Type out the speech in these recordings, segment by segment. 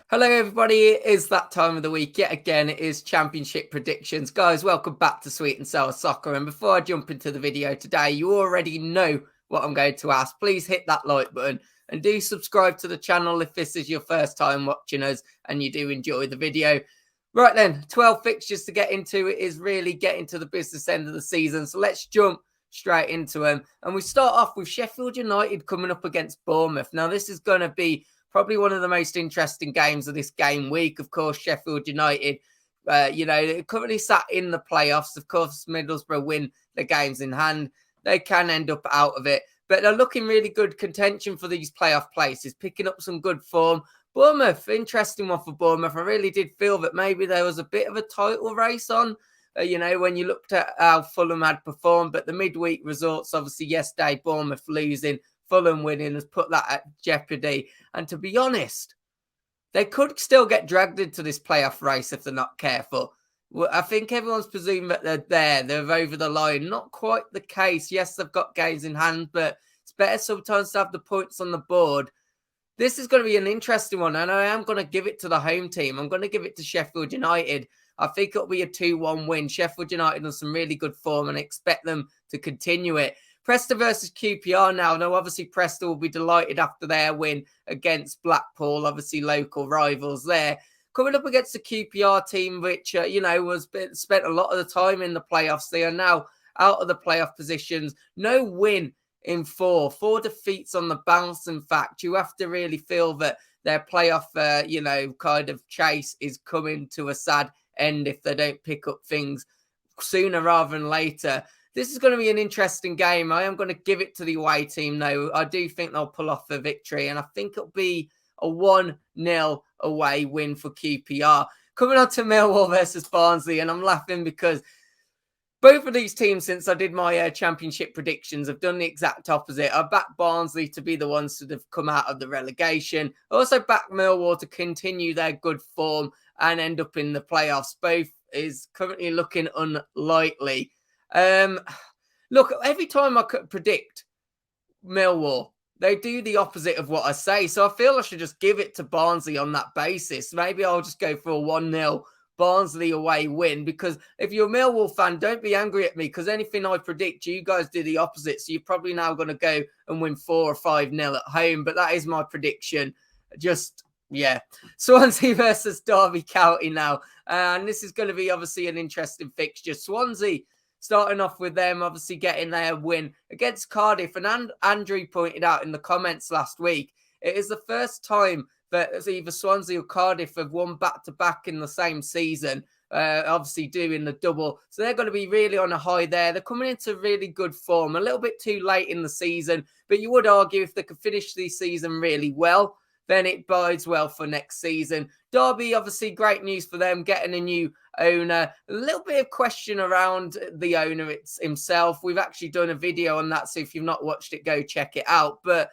Hello, everybody. It is that time of the week. Yet again, it is Championship predictions. Guys, welcome back to Sweet and Sour Soccer. And before I jump into the video today, you already know what I'm going to ask. Please hit that like button and do subscribe to the channel if this is your first time watching us and you do enjoy the video. Right then, 12 fixtures to get into. It is really getting to the business end of the season. So let's jump straight into them. And we start off with Sheffield United coming up against Bournemouth. Now, this is going to be probably one of the most interesting games of this game week. Of course, Sheffield United, they're currently sat in the playoffs. Of course, Middlesbrough win the games in hand. They can end up out of it. But they're looking really good contention for these playoff places, picking up some good form. Bournemouth, interesting one for Bournemouth. I really did feel that maybe there was a bit of a title race on, when you looked at how Fulham had performed. But the midweek results, obviously yesterday, Bournemouth losing, Fulham winning has put that at jeopardy. And to be honest, they could still get dragged into this playoff race if they're not careful. Well, I think everyone's presuming that they're there. They're over the line. Not quite the case. Yes, they've got games in hand, but it's better sometimes to have the points on the board. This is going to be an interesting one, and I am going to give it to the home team. I'm going to give it to Sheffield United. I think it'll be a 2-1 win. Sheffield United on some really good form, and I expect them to continue it. Preston versus QPR now. Now, obviously, Preston will be delighted after their win against Blackpool, obviously local rivals there. Coming up against the QPR team, which, spent a lot of the time in the playoffs. They are now out of the playoff positions. No win in four defeats on the bounce. In fact, you have to really feel that their playoff, kind of chase is coming to a sad end if they don't pick up things sooner rather than later. This is going to be an interesting game. I am going to give it to the away team, though. I do think they'll pull off a victory, and I think it'll be a 1-0 away win for QPR. Coming on to Millwall versus Barnsley, and I'm laughing because both of these teams, since I did my championship predictions, have done the exact opposite. I backed Barnsley to be the ones that have come out of the relegation. I also backed Millwall to continue their good form and end up in the playoffs. Both is currently looking unlikely. Look, every time I could predict Millwall, they do the opposite of what I say. So I feel I should just give it to Barnsley on that basis. Maybe I'll just go for a 1-0 Barnsley away win, because if you're a Millwall fan, don't be angry at me, because anything I predict, you guys do the opposite. So you're probably now going to go and win 4 or 5-0 at home. But that is my prediction. Swansea versus Derby County now. And this is going to be obviously an interesting fixture. Swansea, starting off with them, obviously getting their win against Cardiff. And Andrew pointed out in the comments last week, it is the first time that either Swansea or Cardiff have won back-to-back in the same season, obviously doing the double. So they're going to be really on a high there. They're coming into really good form, a little bit too late in the season. But you would argue if they could finish the season really well, then it bodes well for next season. Derby, obviously, great news for them, getting a new owner. A little bit of question around the owner himself. We've actually done a video on that, so if you've not watched it, go check it out. But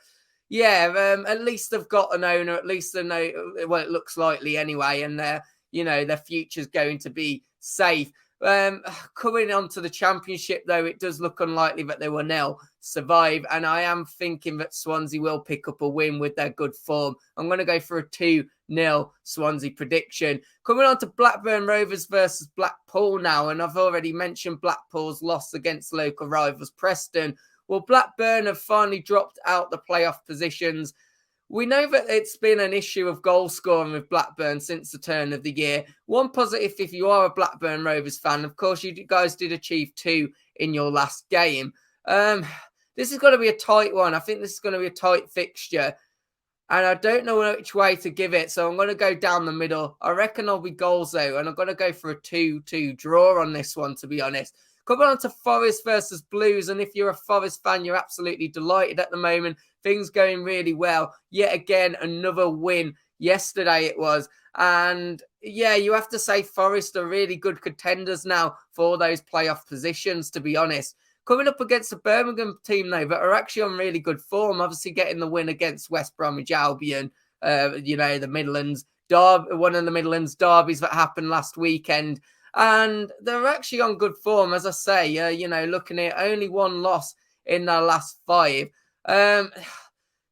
yeah, at least they've got an owner. At least they know, well, it looks likely anyway, and their future's going to be safe. Coming on to the Championship, though, it does look unlikely that they will now survive. And I am thinking that Swansea will pick up a win with their good form. I'm going to go for a 2-0 Swansea prediction. Coming on to Blackburn Rovers versus Blackpool now. And I've already mentioned Blackpool's loss against local rivals Preston. Well, Blackburn have finally dropped out the playoff positions. We know that it's been an issue of goal scoring with Blackburn since the turn of the year. One positive, if you are a Blackburn Rovers fan, of course, you guys did achieve 2 in your last game. This is going to be a tight one. I think this is going to be a tight fixture. And I don't know which way to give it, so I'm going to go down the middle. I reckon there'll be goals, though, and I'm going to go for a 2-2 draw on this one, to be honest. Coming on to Forest versus Blues, and if you're a Forest fan, you're absolutely delighted at the moment. Things going really well. Yet again, another win. Yesterday it was. And yeah, you have to say Forest are really good contenders now for those playoff positions, to be honest. Coming up against the Birmingham team, though, that are actually on really good form, obviously getting the win against West Bromwich Albion, the Midlands, one of the Midlands derbies that happened last weekend. And they're actually on good form, as I say, looking at only one loss in their last 5.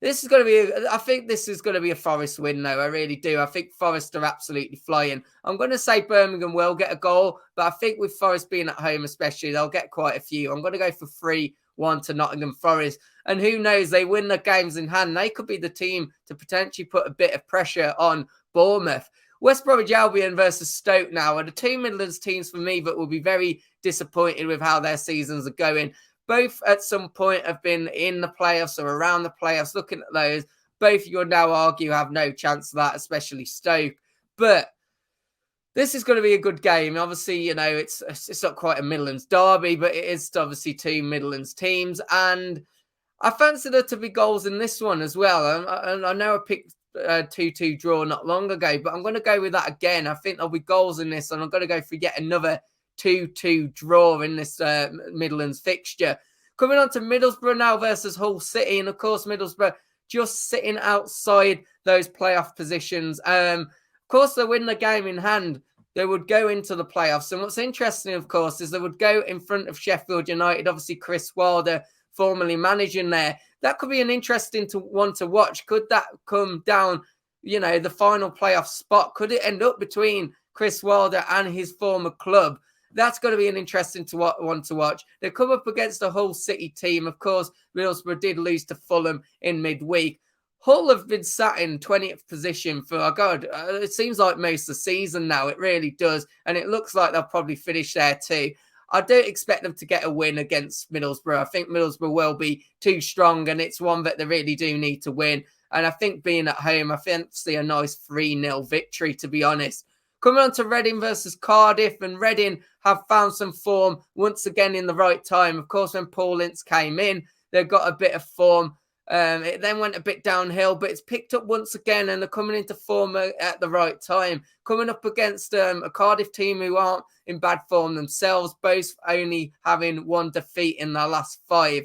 This is going to be, I think this is going to be a Forest win, though. I really do. I think Forest are absolutely flying. I'm going to say Birmingham will get a goal, but I think with Forest being at home especially, they'll get quite a few. I'm going to go for 3-1 to Nottingham Forest. And who knows, they win the games in hand. They could be the team to potentially put a bit of pressure on Bournemouth. West Bromwich Albion versus Stoke now are the two Midlands teams for me that will be very disappointed with how their seasons are going. Both at some point have been in the playoffs or around the playoffs. Looking at those, both you would now argue have no chance of that, especially Stoke. But this is going to be a good game. Obviously, you know, it's not quite a Midlands derby, but it is obviously two Midlands teams. And I fancy there to be goals in this one as well. I know I picked 2-2 draw not long ago, but I'm going to go with that again. I think there'll be goals in this, and I'm going to go for yet another 2-2 draw in this Midlands fixture. Coming on to Middlesbrough now versus Hull City. And of course, Middlesbrough just sitting outside those playoff positions. Of course, they win the game in hand, they would go into the playoffs. And what's interesting, of course, is they would go in front of Sheffield United. Obviously, Chris Wilder formerly managing there. That could be an interesting one to watch. Could that come down, you know, the final playoff spot? Could it end up between Chris Wilder and his former club? That's going to be an interesting one to watch. They come up against a Hull City team. Of course, Middlesbrough did lose to Fulham in midweek. Hull have been sat in 20th position for, it seems like most of the season now. It really does. And it looks like they'll probably finish there too. I don't expect them to get a win against Middlesbrough. I think Middlesbrough will be too strong, and it's one that they really do need to win. And I think being at home, I fancy a nice 3-0 victory, to be honest. Coming on to Reading versus Cardiff, and Reading have found some form once again in the right time. Of course, when Paul Ince came in, they got a bit of form. It then went a bit downhill, but it's picked up once again, and they're coming into form at the right time. Coming up against a Cardiff team who aren't in bad form themselves, both only having one defeat in their last 5.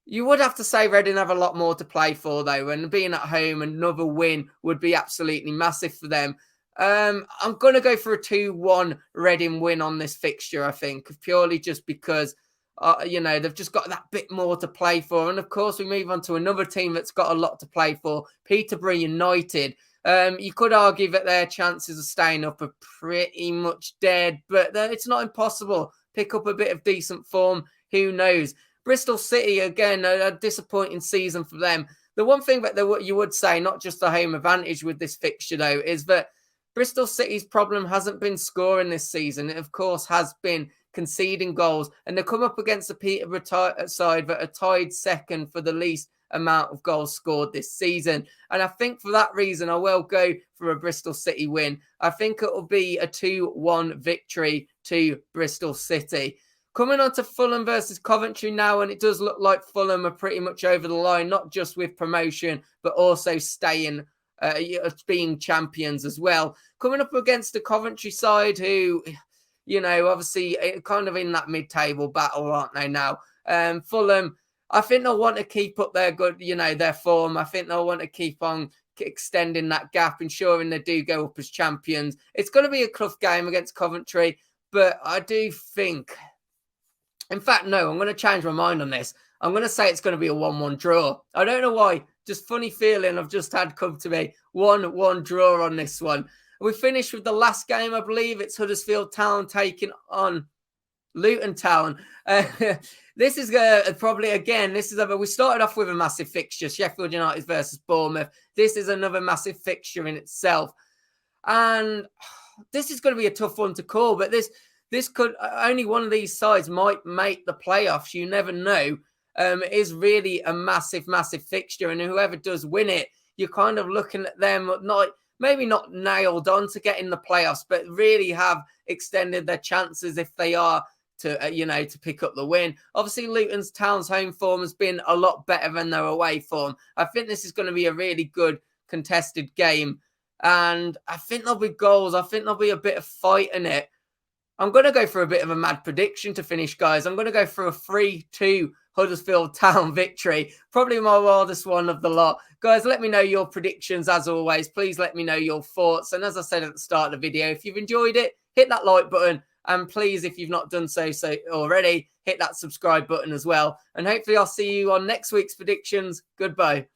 You would have to say Reading have a lot more to play for, though, and being at home, another win would be absolutely massive for them. I'm going to go for a 2-1 Reading win on this fixture, I think, purely just because, you know, they've just got that bit more to play for. And, of course, we move on to another team that's got a lot to play for, Peterborough United. You could argue that their chances of staying up are pretty much dead, but it's not impossible. Pick up a bit of decent form, who knows? Bristol City, again, a disappointing season for them. The one thing that you would say, not just the home advantage with this fixture, though, is that Bristol City's problem hasn't been scoring this season. It, of course, has been conceding goals. And they come up against the Peterborough side that are tied second for the least amount of goals scored this season. And I think for that reason, I will go for a Bristol City win. I think it will be a 2-1 victory to Bristol City. Coming on to Fulham versus Coventry now, and it does look like Fulham are pretty much over the line, not just with promotion, but also staying being champions as well. Coming up against the Coventry side who, you know, obviously kind of in that mid-table battle, aren't they now? Fulham, I think they'll want to keep up their good, you know, their form. I think they'll want to keep on extending that gap, ensuring they do go up as champions. It's going to be a tough game against Coventry, but I do think, in fact, no, I'm going to change my mind on this. I'm going to say it's going to be a 1-1 draw. I don't know why. Just funny feeling I've just had come to me. 1-1 draw on this one. We finished with the last game, I believe. It's Huddersfield Town taking on Luton Town. This is probably, again, we started off with a massive fixture. Sheffield United versus Bournemouth. This is another massive fixture in itself. And this is going to be a tough one to call. But this could, only one of these sides might make the playoffs. You never know. It is really a massive, massive fixture. And whoever does win it, you're kind of looking at them, maybe not nailed on to get in the playoffs, but really have extended their chances if they are to, to pick up the win. Obviously, Luton's Town's home form has been a lot better than their away form. I think this is going to be a really good contested game. And I think there'll be goals. I think there'll be a bit of fight in it. I'm going to go for a bit of a mad prediction to finish, guys. I'm going to go for a 3-2 Huddersfield Town victory. Probably my wildest one of the lot. Guys, let me know your predictions as always. Please let me know your thoughts. And as I said at the start of the video, if you've enjoyed it, hit that like button. And please, if you've not done so already, hit that subscribe button as well. And hopefully I'll see you on next week's predictions. Goodbye.